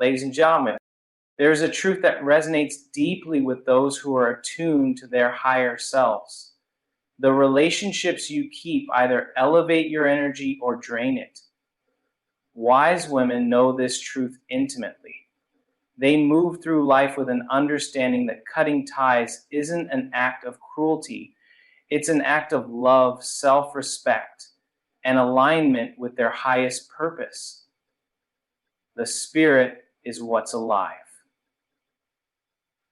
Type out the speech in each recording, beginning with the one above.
Ladies and gentlemen, there is a truth that resonates deeply with those who are attuned to their higher selves. The relationships you keep either elevate your energy or drain it. Wise women know this truth intimately. They move through life with an understanding that cutting ties isn't an act of cruelty, it's an act of love, self-respect, and alignment with their highest purpose. The spirit is what's alive.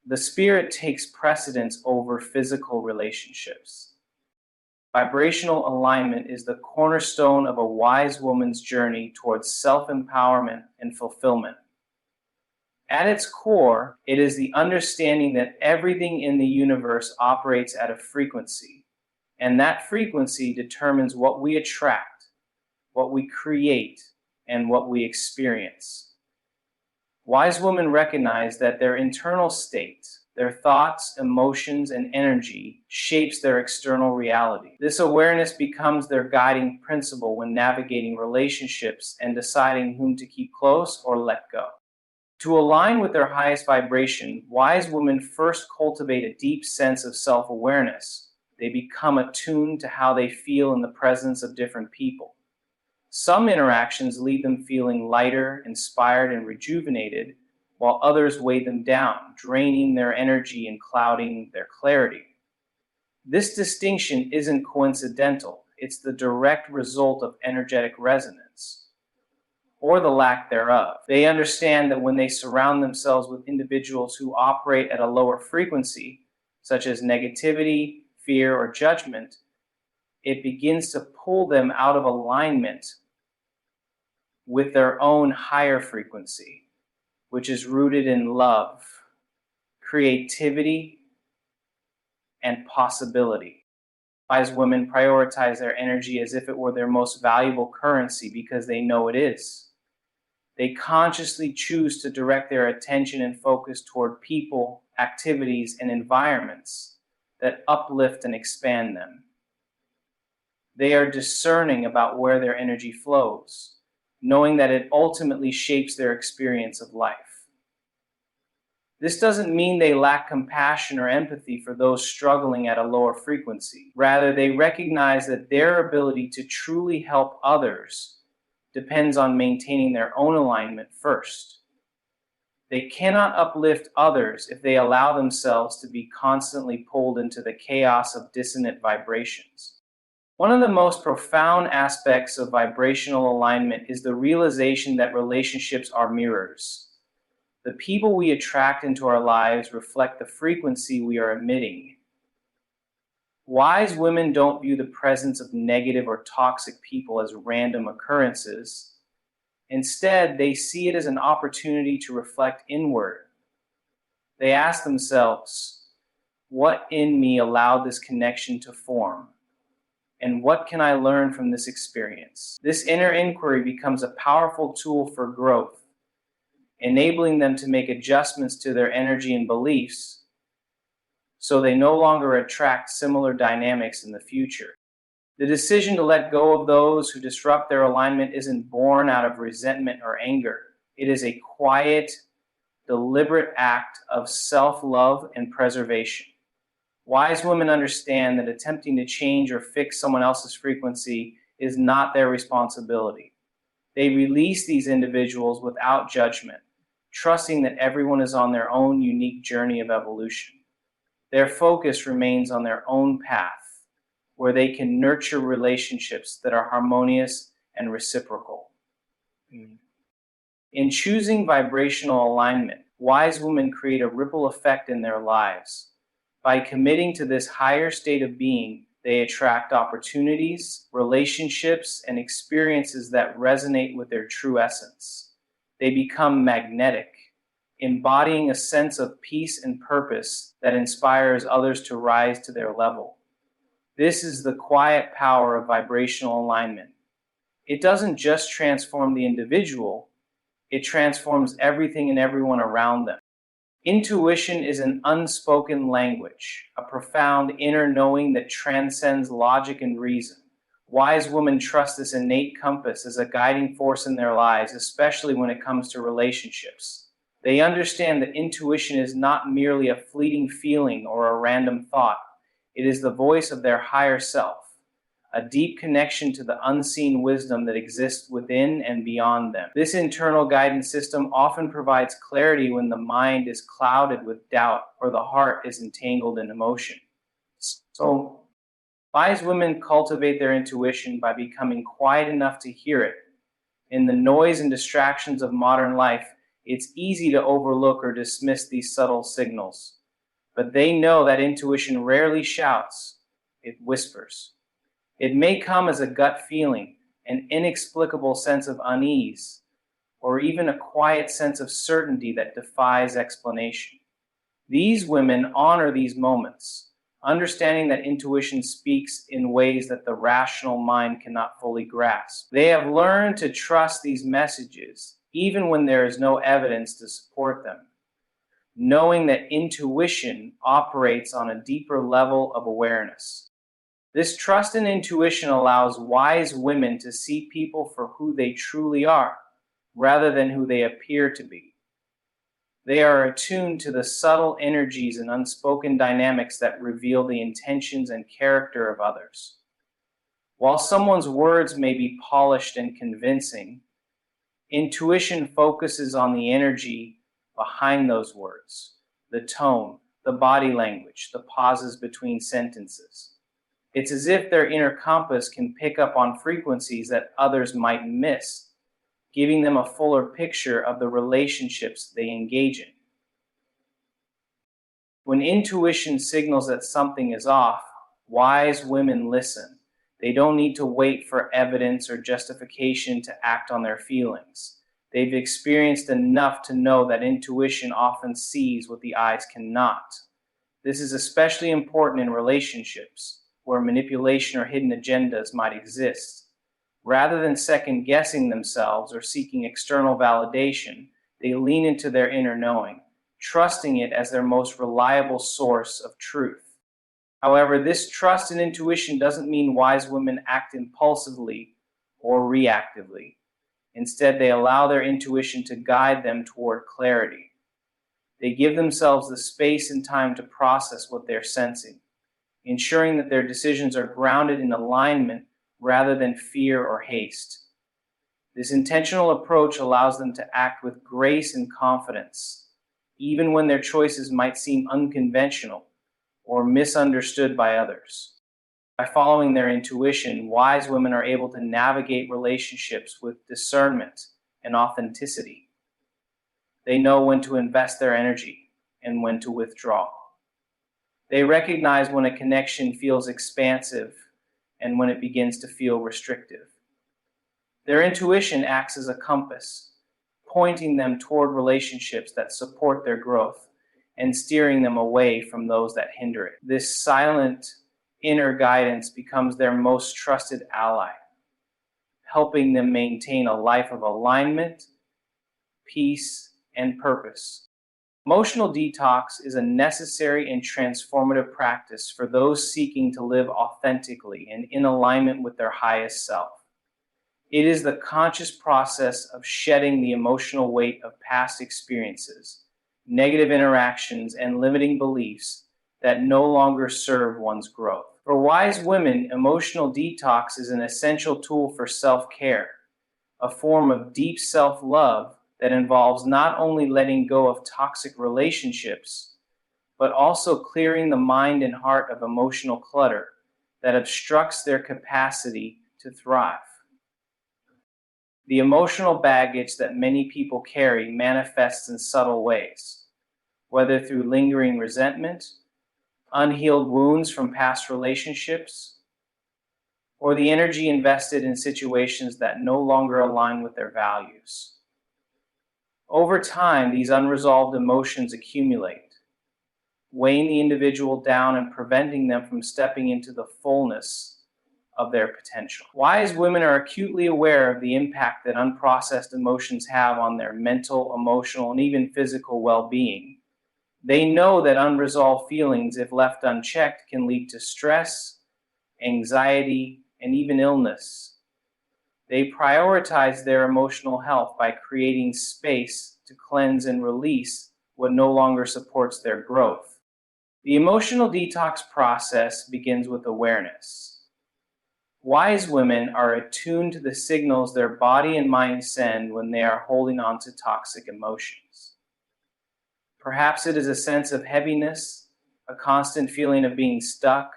The spirit takes precedence over physical relationships. Vibrational alignment is the cornerstone of a wise woman's journey towards self-empowerment and fulfillment. At its core, it is the understanding that everything in the universe operates at a frequency, and that frequency determines what we attract, what we create, and what we experience. Wise women recognize that their internal state, their thoughts, emotions, and energy shapes their external reality. This awareness becomes their guiding principle when navigating relationships and deciding whom to keep close or let go. To align with their highest vibration, wise women first cultivate a deep sense of self-awareness. They become attuned to how they feel in the presence of different people. Some interactions leave them feeling lighter, inspired, and rejuvenated, while others weigh them down, draining their energy and clouding their clarity. This distinction isn't coincidental. It's the direct result of energetic resonance, or the lack thereof. They understand that when they surround themselves with individuals who operate at a lower frequency, such as negativity, fear, or judgment, it begins to pull them out of alignment with their own higher frequency, which is rooted in love, creativity, and possibility. Wise women prioritize their energy as if it were their most valuable currency because they know it is. They consciously choose to direct their attention and focus toward people, activities, and environments that uplift and expand them. They are discerning about where their energy flows, knowing that it ultimately shapes their experience of life. This doesn't mean they lack compassion or empathy for those struggling at a lower frequency. Rather, they recognize that their ability to truly help others depends on maintaining their own alignment first. They cannot uplift others if they allow themselves to be constantly pulled into the chaos of dissonant vibrations. One of the most profound aspects of vibrational alignment is the realization that relationships are mirrors. The people we attract into our lives reflect the frequency we are emitting. Wise women don't view the presence of negative or toxic people as random occurrences. Instead, they see it as an opportunity to reflect inward. They ask themselves, what in me allowed this connection to form? And what can I learn from this experience? This inner inquiry becomes a powerful tool for growth, enabling them to make adjustments to their energy and beliefs so they no longer attract similar dynamics in the future. The decision to let go of those who disrupt their alignment isn't born out of resentment or anger. It is a quiet, deliberate act of self-love and preservation. Wise women understand that attempting to change or fix someone else's frequency is not their responsibility. They release these individuals without judgment, trusting that everyone is on their own unique journey of evolution. Their focus remains on their own path, where they can nurture relationships that are harmonious and reciprocal. In choosing vibrational alignment, wise women create a ripple effect in their lives. By committing to this higher state of being, they attract opportunities, relationships, and experiences that resonate with their true essence. They become magnetic, embodying a sense of peace and purpose that inspires others to rise to their level. This is the quiet power of vibrational alignment. It doesn't just transform the individual, it transforms everything and everyone around them. Intuition is an unspoken language, a profound inner knowing that transcends logic and reason. Wise women trust this innate compass as a guiding force in their lives, especially when it comes to relationships. They understand that intuition is not merely a fleeting feeling or a random thought. It is the voice of their higher self, a deep connection to the unseen wisdom that exists within and beyond them. This internal guidance system often provides clarity when the mind is clouded with doubt or the heart is entangled in emotion. So, wise women cultivate their intuition by becoming quiet enough to hear it. In the noise and distractions of modern life, it's easy to overlook or dismiss these subtle signals. But they know that intuition rarely shouts, it whispers. It may come as a gut feeling, an inexplicable sense of unease, or even a quiet sense of certainty that defies explanation. These women honor these moments, understanding that intuition speaks in ways that the rational mind cannot fully grasp. They have learned to trust these messages, even when there is no evidence to support them, knowing that intuition operates on a deeper level of awareness. This trust and intuition allows wise women to see people for who they truly are, rather than who they appear to be. They are attuned to the subtle energies and unspoken dynamics that reveal the intentions and character of others. While someone's words may be polished and convincing, intuition focuses on the energy behind those words, the tone, the body language, the pauses between sentences. It's as if their inner compass can pick up on frequencies that others might miss, giving them a fuller picture of the relationships they engage in. When intuition signals that something is off, wise women listen. They don't need to wait for evidence or justification to act on their feelings. They've experienced enough to know that intuition often sees what the eyes cannot. This is especially important in relationships, where manipulation or hidden agendas might exist. Rather than second-guessing themselves or seeking external validation, they lean into their inner knowing, trusting it as their most reliable source of truth. However, this trust and intuition doesn't mean wise women act impulsively or reactively. Instead, they allow their intuition to guide them toward clarity. They give themselves the space and time to process what they're sensing, ensuring that their decisions are grounded in alignment rather than fear or haste. This intentional approach allows them to act with grace and confidence, even when their choices might seem unconventional or misunderstood by others. By following their intuition, wise women are able to navigate relationships with discernment and authenticity. They know when to invest their energy and when to withdraw. They recognize when a connection feels expansive and when it begins to feel restrictive. Their intuition acts as a compass, pointing them toward relationships that support their growth and steering them away from those that hinder it. This silent inner guidance becomes their most trusted ally, helping them maintain a life of alignment, peace, and purpose. Emotional detox is a necessary and transformative practice for those seeking to live authentically and in alignment with their highest self. It is the conscious process of shedding the emotional weight of past experiences, negative interactions, and limiting beliefs that no longer serve one's growth. For wise women, emotional detox is an essential tool for self-care, a form of deep self-love that involves not only letting go of toxic relationships, but also clearing the mind and heart of emotional clutter that obstructs their capacity to thrive. The emotional baggage that many people carry manifests in subtle ways, whether through lingering resentment, unhealed wounds from past relationships, or the energy invested in situations that no longer align with their values. Over time, these unresolved emotions accumulate, weighing the individual down and preventing them from stepping into the fullness of their potential. Wise women are acutely aware of the impact that unprocessed emotions have on their mental, emotional, and even physical well-being. They know that unresolved feelings, if left unchecked, can lead to stress, anxiety, and even illness. They prioritize their emotional health by creating space to cleanse and release what no longer supports their growth. The emotional detox process begins with awareness. Wise women are attuned to the signals their body and mind send when they are holding on to toxic emotions. Perhaps it is a sense of heaviness, a constant feeling of being stuck,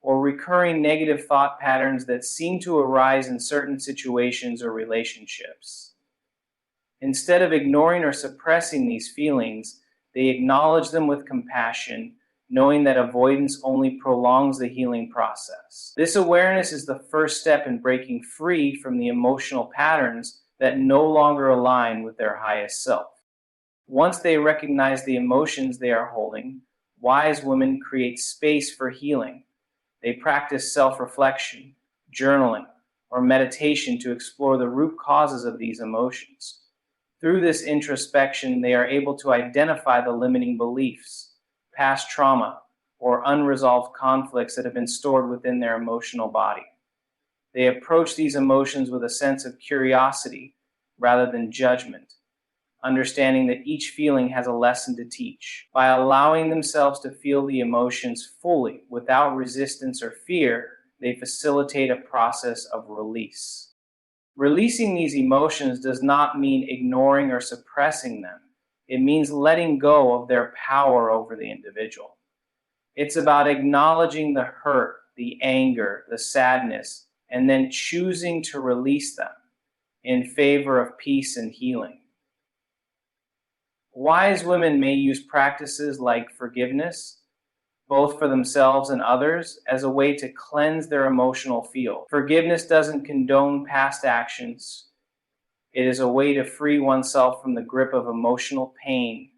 or recurring negative thought patterns that seem to arise in certain situations or relationships. Instead of ignoring or suppressing these feelings, they acknowledge them with compassion, knowing that avoidance only prolongs the healing process. This awareness is the first step in breaking free from the emotional patterns that no longer align with their highest self. Once they recognize the emotions they are holding, wise women create space for healing. They practice self-reflection, journaling, or meditation to explore the root causes of these emotions. Through this introspection, they are able to identify the limiting beliefs, past trauma, or unresolved conflicts that have been stored within their emotional body. They approach these emotions with a sense of curiosity rather than judgment, understanding that each feeling has a lesson to teach. By allowing themselves to feel the emotions fully without resistance or fear, they facilitate a process of release. Releasing these emotions does not mean ignoring or suppressing them. It means letting go of their power over the individual. It's about acknowledging the hurt, the anger, the sadness, and then choosing to release them in favor of peace and healing. Wise women may use practices like forgiveness, both for themselves and others, as a way to cleanse their emotional field. Forgiveness doesn't condone past actions. It is a way to free oneself from the grip of emotional pain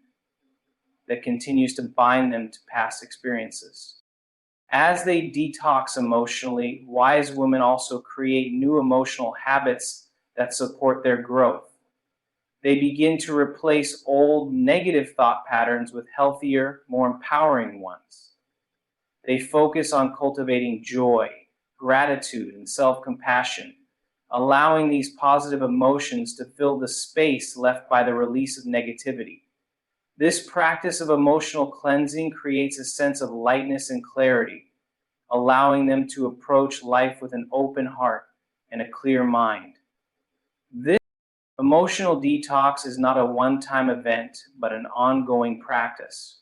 that continues to bind them to past experiences. As they detox emotionally, wise women also create new emotional habits that support their growth. They begin to replace old negative thought patterns with healthier, more empowering ones. They focus on cultivating joy, gratitude, and self-compassion, allowing these positive emotions to fill the space left by the release of negativity. This practice of emotional cleansing creates a sense of lightness and clarity, allowing them to approach life with an open heart and a clear mind. This emotional detox is not a one-time event, but an ongoing practice.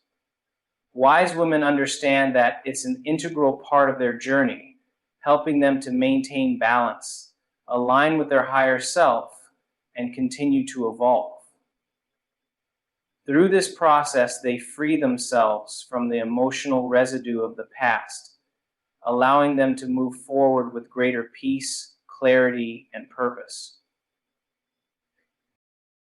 Wise women understand that it's an integral part of their journey, helping them to maintain balance, align with their higher self, and continue to evolve. Through this process, they free themselves from the emotional residue of the past, allowing them to move forward with greater peace, clarity, and purpose.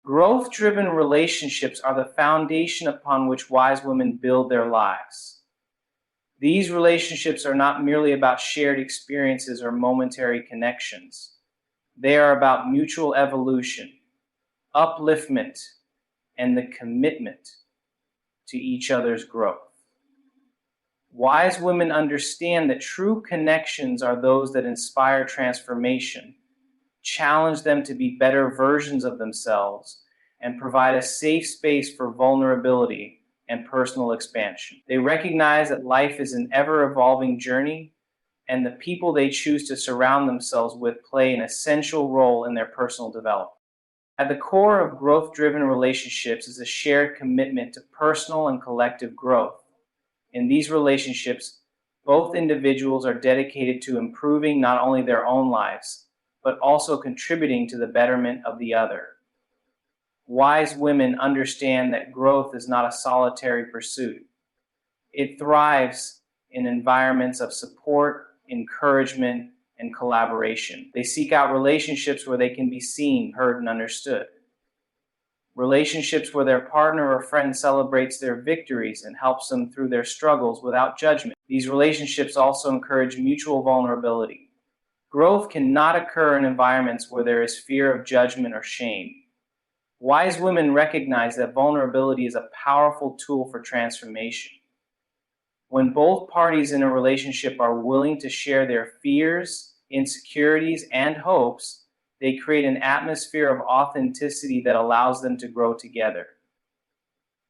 Growth-driven relationships are the foundation upon which wise women build their lives. These relationships are not merely about shared experiences or momentary connections. They are about mutual evolution, upliftment, and the commitment to each other's growth. Wise women understand that true connections are those that inspire transformation, challenge them to be better versions of themselves, and provide a safe space for vulnerability and personal expansion. They recognize that life is an ever-evolving journey, and the people they choose to surround themselves with play an essential role in their personal development. At the core of growth-driven relationships is a shared commitment to personal and collective growth. In these relationships, both individuals are dedicated to improving not only their own lives, but also contributing to the betterment of the other. Wise women understand that growth is not a solitary pursuit. It thrives in environments of support, encouragement, and collaboration. They seek out relationships where they can be seen, heard, and understood. Relationships where their partner or friend celebrates their victories and helps them through their struggles without judgment. These relationships also encourage mutual vulnerability. Growth cannot occur in environments where there is fear of judgment or shame. Wise women recognize that vulnerability is a powerful tool for transformation. When both parties in a relationship are willing to share their fears, insecurities, and hopes, they create an atmosphere of authenticity that allows them to grow together.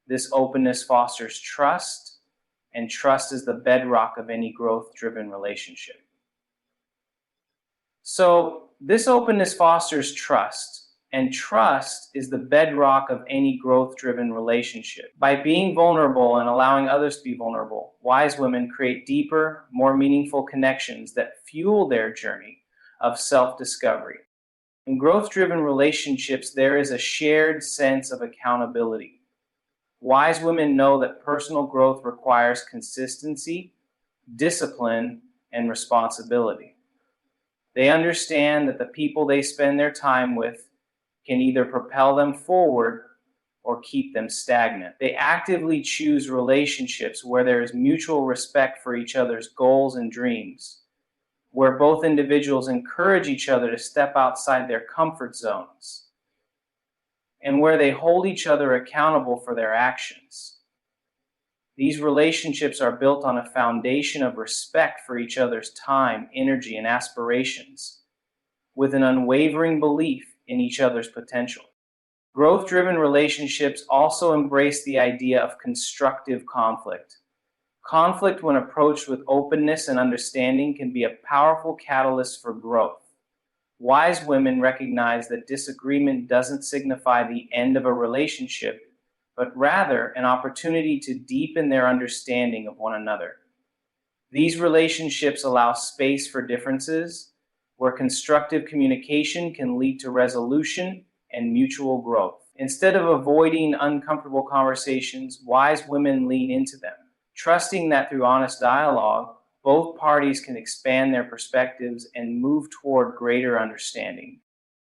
This openness fosters trust, and trust is the bedrock of any growth-driven relationship. So, this openness fosters trust, and trust is the bedrock of any growth-driven relationship. By being vulnerable and allowing others to be vulnerable, wise women create deeper, more meaningful connections that fuel their journey of self-discovery. In growth-driven relationships, there is a shared sense of accountability. Wise women know that personal growth requires consistency, discipline, and responsibility. They understand that the people they spend their time with can either propel them forward or keep them stagnant. They actively choose relationships where there is mutual respect for each other's goals and dreams, where both individuals encourage each other to step outside their comfort zones, and where they hold each other accountable for their actions. These relationships are built on a foundation of respect for each other's time, energy, and aspirations, with an unwavering belief in each other's potential. Growth-driven relationships also embrace the idea of constructive conflict. Conflict, when approached with openness and understanding, can be a powerful catalyst for growth. Wise women recognize that disagreement doesn't signify the end of a relationship, but rather an opportunity to deepen their understanding of one another. These relationships allow space for differences, where constructive communication can lead to resolution and mutual growth. Instead of avoiding uncomfortable conversations, wise women lean into them, trusting that through honest dialogue, both parties can expand their perspectives and move toward greater understanding.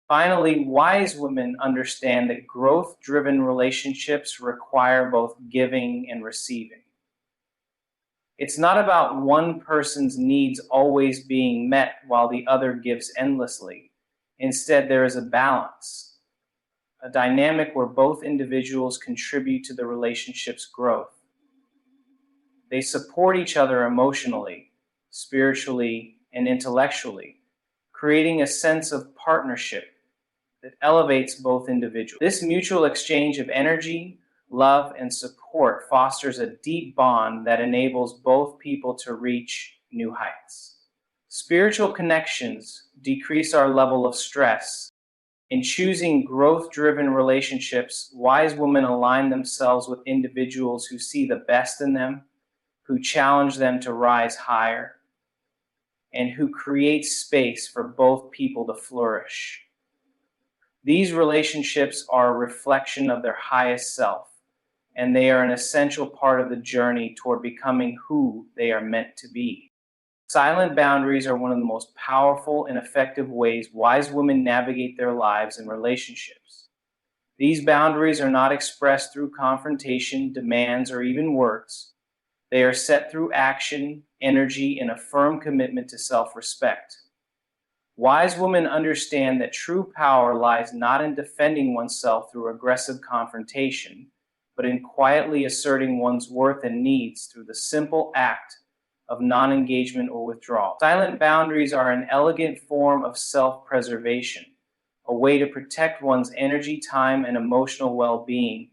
Finally, wise women understand that growth-driven relationships require both giving and receiving. It's not about one person's needs always being met while the other gives endlessly. Instead, there is a balance, a dynamic where both individuals contribute to the relationship's growth. They support each other emotionally, spiritually, and intellectually, creating a sense of partnership that elevates both individuals. This mutual exchange of energy, love, and support fosters a deep bond that enables both people to reach new heights. Spiritual connections decrease our level of stress. In choosing growth-driven relationships, wise women align themselves with individuals who see the best in them, who challenge them to rise higher, and who create space for both people to flourish. These relationships are a reflection of their highest self, and they are an essential part of the journey toward becoming who they are meant to be. Silent boundaries are one of the most powerful and effective ways wise women navigate their lives and relationships. These boundaries are not expressed through confrontation, demands, or even words. They are set through action, energy, and a firm commitment to self-respect. Wise women understand that true power lies not in defending oneself through aggressive confrontation, but in quietly asserting one's worth and needs through the simple act of non-engagement or withdrawal. Silent boundaries are an elegant form of self-preservation, a way to protect one's energy, time, and emotional well-being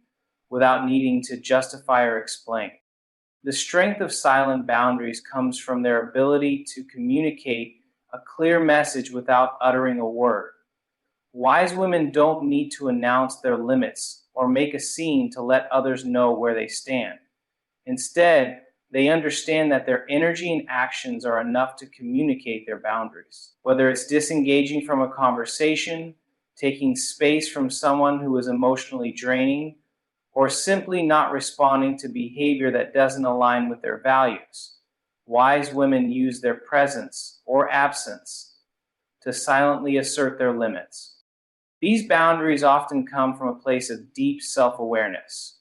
without needing to justify or explain. The strength of silent boundaries comes from their ability to communicate a clear message without uttering a word. Wise women don't need to announce their limits or make a scene to let others know where they stand. Instead, they understand that their energy and actions are enough to communicate their boundaries. Whether it's disengaging from a conversation, taking space from someone who is emotionally draining, or simply not responding to behavior that doesn't align with their values, wise women use their presence or absence to silently assert their limits. These boundaries often come from a place of deep self-awareness.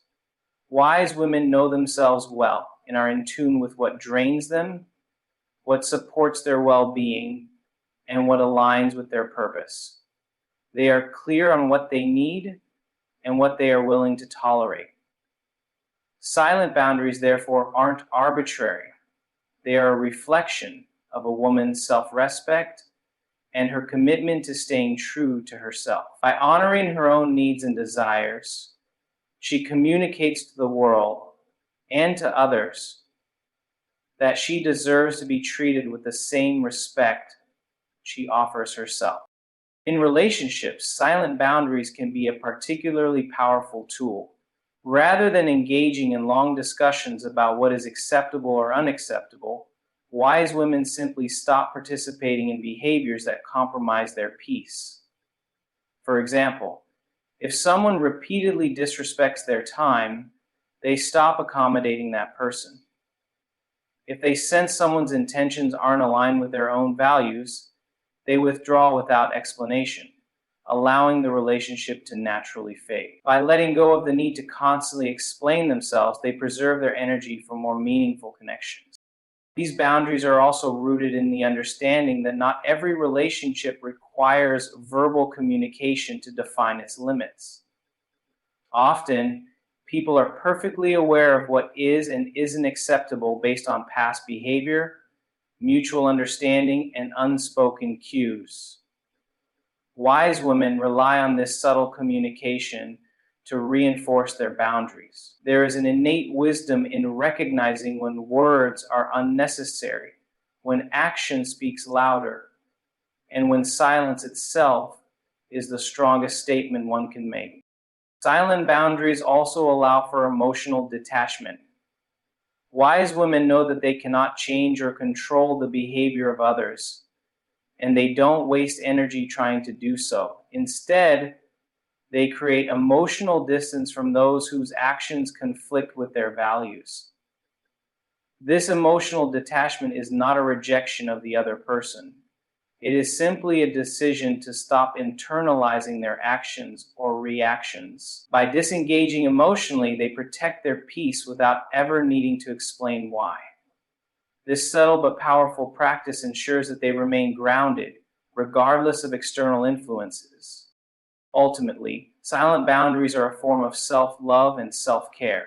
Wise women know themselves well and are in tune with what drains them, what supports their well-being, and what aligns with their purpose. They are clear on what they need and what they are willing to tolerate. Silent boundaries, therefore, aren't arbitrary. They are a reflection of a woman's self-respect and her commitment to staying true to herself. By honoring her own needs and desires, she communicates to the world and to others that she deserves to be treated with the same respect she offers herself. In relationships, silent boundaries can be a particularly powerful tool. Rather than engaging in long discussions about what is acceptable or unacceptable, wise women simply stop participating in behaviors that compromise their peace. For example, if someone repeatedly disrespects their time, they stop accommodating that person. If they sense someone's intentions aren't aligned with their own values, they withdraw without explanation, allowing the relationship to naturally fade. By letting go of the need to constantly explain themselves, they preserve their energy for more meaningful connections. These boundaries are also rooted in the understanding that not every relationship requires verbal communication to define its limits. Often, people are perfectly aware of what is and isn't acceptable based on past behavior, mutual understanding, and unspoken cues. Wise women rely on this subtle communication to reinforce their boundaries. There is an innate wisdom in recognizing when words are unnecessary, when action speaks louder, and when silence itself is the strongest statement one can make. Silent boundaries also allow for emotional detachment. Wise women know that they cannot change or control the behavior of others, and they don't waste energy trying to do so. Instead, they create emotional distance from those whose actions conflict with their values. This emotional detachment is not a rejection of the other person. It is simply a decision to stop internalizing their actions or reactions. By disengaging emotionally, they protect their peace without ever needing to explain why. This subtle but powerful practice ensures that they remain grounded, regardless of external influences. Ultimately, silent boundaries are a form of self-love and self-care.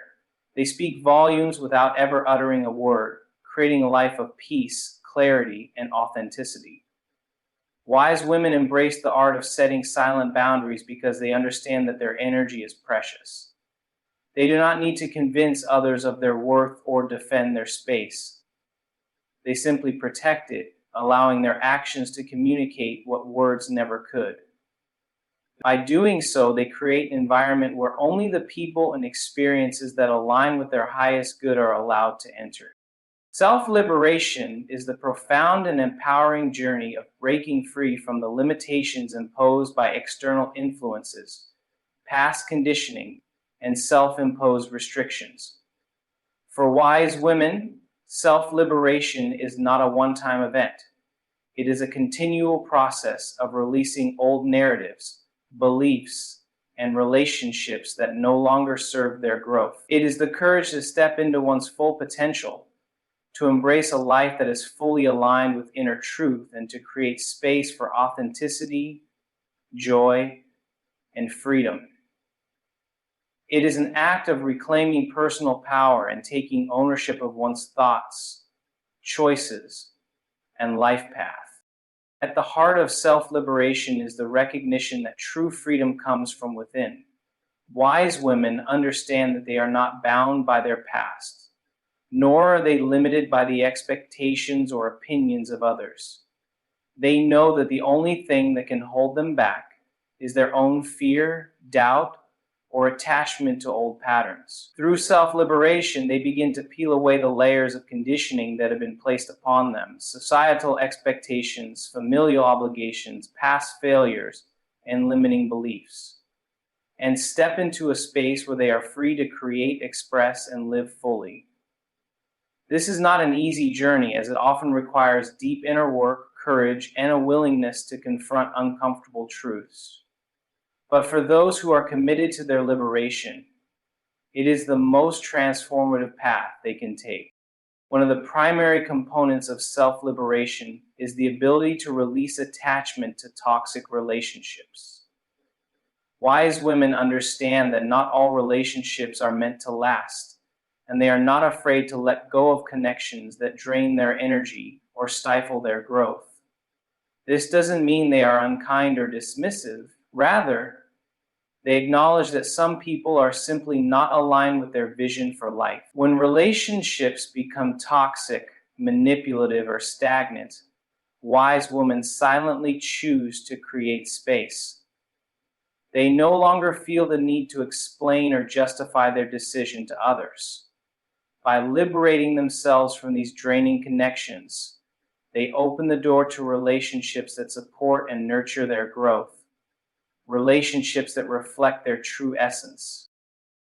They speak volumes without ever uttering a word, creating a life of peace, clarity, and authenticity. Wise women embrace the art of setting silent boundaries because they understand that their energy is precious. They do not need to convince others of their worth or defend their space. They simply protect it, allowing their actions to communicate what words never could. By doing so, they create an environment where only the people and experiences that align with their highest good are allowed to enter. Self-liberation is the profound and empowering journey of breaking free from the limitations imposed by external influences, past conditioning, and self-imposed restrictions. For wise women, self-liberation is not a one-time event. It is a continual process of releasing old narratives, beliefs, and relationships that no longer serve their growth. It is the courage to step into one's full potential, to embrace a life that is fully aligned with inner truth, and to create space for authenticity, joy, and freedom. It is an act of reclaiming personal power and taking ownership of one's thoughts, choices, and life path. At the heart of self-liberation is the recognition that true freedom comes from within. Wise women understand that they are not bound by their past, nor are they limited by the expectations or opinions of others. They know that the only thing that can hold them back is their own fear, doubt, or attachment to old patterns. Through self-liberation, they begin to peel away the layers of conditioning that have been placed upon them: societal expectations, familial obligations, past failures, and limiting beliefs, and step into a space where they are free to create, express, and live fully. This is not an easy journey, as it often requires deep inner work, courage, and a willingness to confront uncomfortable truths. But for those who are committed to their liberation, it is the most transformative path they can take. One of the primary components of self-liberation is the ability to release attachment to toxic relationships. Wise women understand that not all relationships are meant to last, and they are not afraid to let go of connections that drain their energy or stifle their growth. This doesn't mean they are unkind or dismissive. Rather, they acknowledge that some people are simply not aligned with their vision for life. When relationships become toxic, manipulative, or stagnant, wise women silently choose to create space. They no longer feel the need to explain or justify their decision to others. By liberating themselves from these draining connections, they open the door to relationships that support and nurture their growth, relationships that reflect their true essence.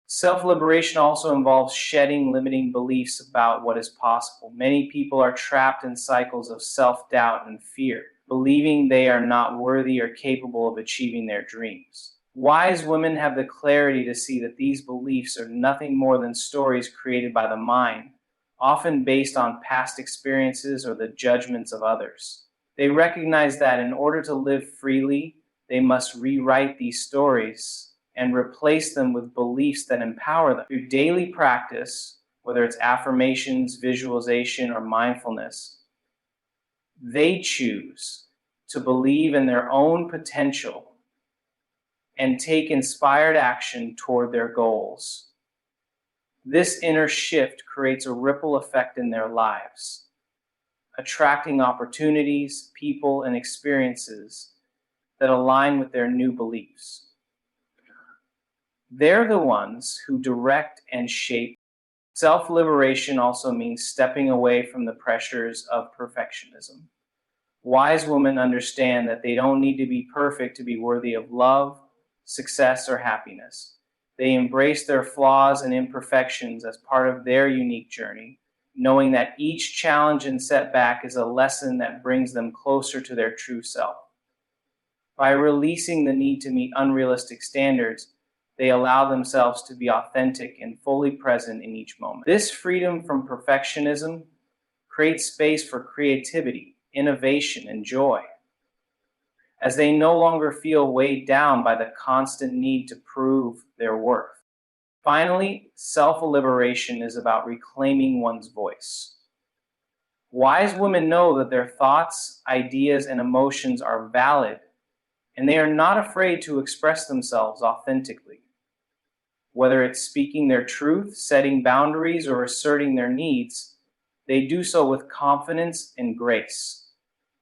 Self-liberation also involves shedding limiting beliefs about what is possible. Many people are trapped in cycles of self-doubt and fear, believing they are not worthy or capable of achieving their dreams. Wise women have the clarity to see that these beliefs are nothing more than stories created by the mind, often based on past experiences or the judgments of others. They recognize that in order to live freely, they must rewrite these stories and replace them with beliefs that empower them. Through daily practice, whether it's affirmations, visualization, or mindfulness, they choose to believe in their own potential and take inspired action toward their goals. This inner shift creates a ripple effect in their lives, attracting opportunities, people, and experiences that align with their new beliefs. They're the ones who direct and shape. Self-liberation also means stepping away from the pressures of perfectionism. Wise women understand that they don't need to be perfect to be worthy of love, success, or happiness. They embrace their flaws and imperfections as part of their unique journey, knowing that each challenge and setback is a lesson that brings them closer to their true self. By releasing the need to meet unrealistic standards, they allow themselves to be authentic and fully present in each moment. This freedom from perfectionism creates space for creativity, innovation, and joy, as they no longer feel weighed down by the constant need to prove their worth. Finally, self-liberation is about reclaiming one's voice. Wise women know that their thoughts, ideas, and emotions are valid, and they are not afraid to express themselves authentically. Whether it's speaking their truth, setting boundaries, or asserting their needs, they do so with confidence and grace.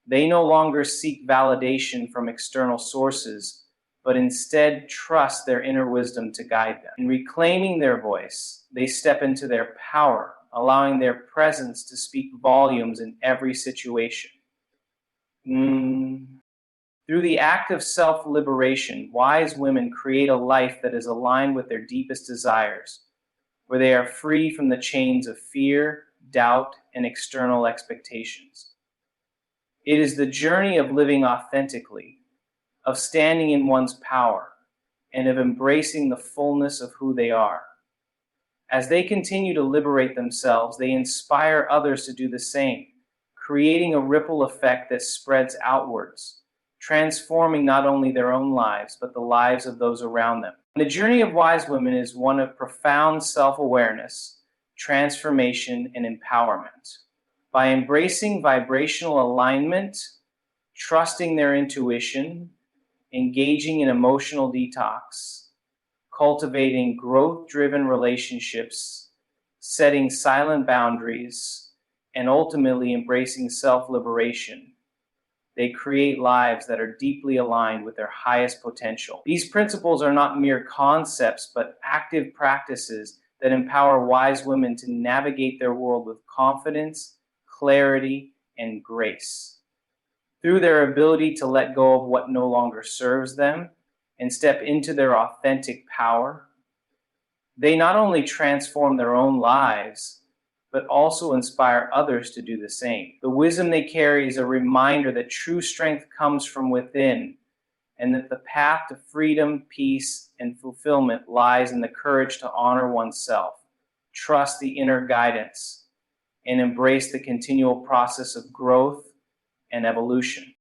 They no longer seek validation from external sources, but instead trust their inner wisdom to guide them. In reclaiming their voice, they step into their power, allowing their presence to speak volumes in every situation. Through the act of self-liberation, wise women create a life that is aligned with their deepest desires, where they are free from the chains of fear, doubt, and external expectations. It is the journey of living authentically, of standing in one's power, and of embracing the fullness of who they are. As they continue to liberate themselves, they inspire others to do the same, creating a ripple effect that spreads outwards, transforming not only their own lives, but the lives of those around them. The journey of wise women is one of profound self-awareness, transformation, and empowerment. By embracing vibrational alignment, trusting their intuition, engaging in emotional detox, cultivating growth-driven relationships, setting silent boundaries, and ultimately embracing self-liberation, they create lives that are deeply aligned with their highest potential. These principles are not mere concepts, but active practices that empower wise women to navigate their world with confidence, clarity, and grace. Through their ability to let go of what no longer serves them and step into their authentic power, they not only transform their own lives, but also inspire others to do the same. The wisdom they carry is a reminder that true strength comes from within, and that the path to freedom, peace, and fulfillment lies in the courage to honor oneself, trust the inner guidance, and embrace the continual process of growth and evolution.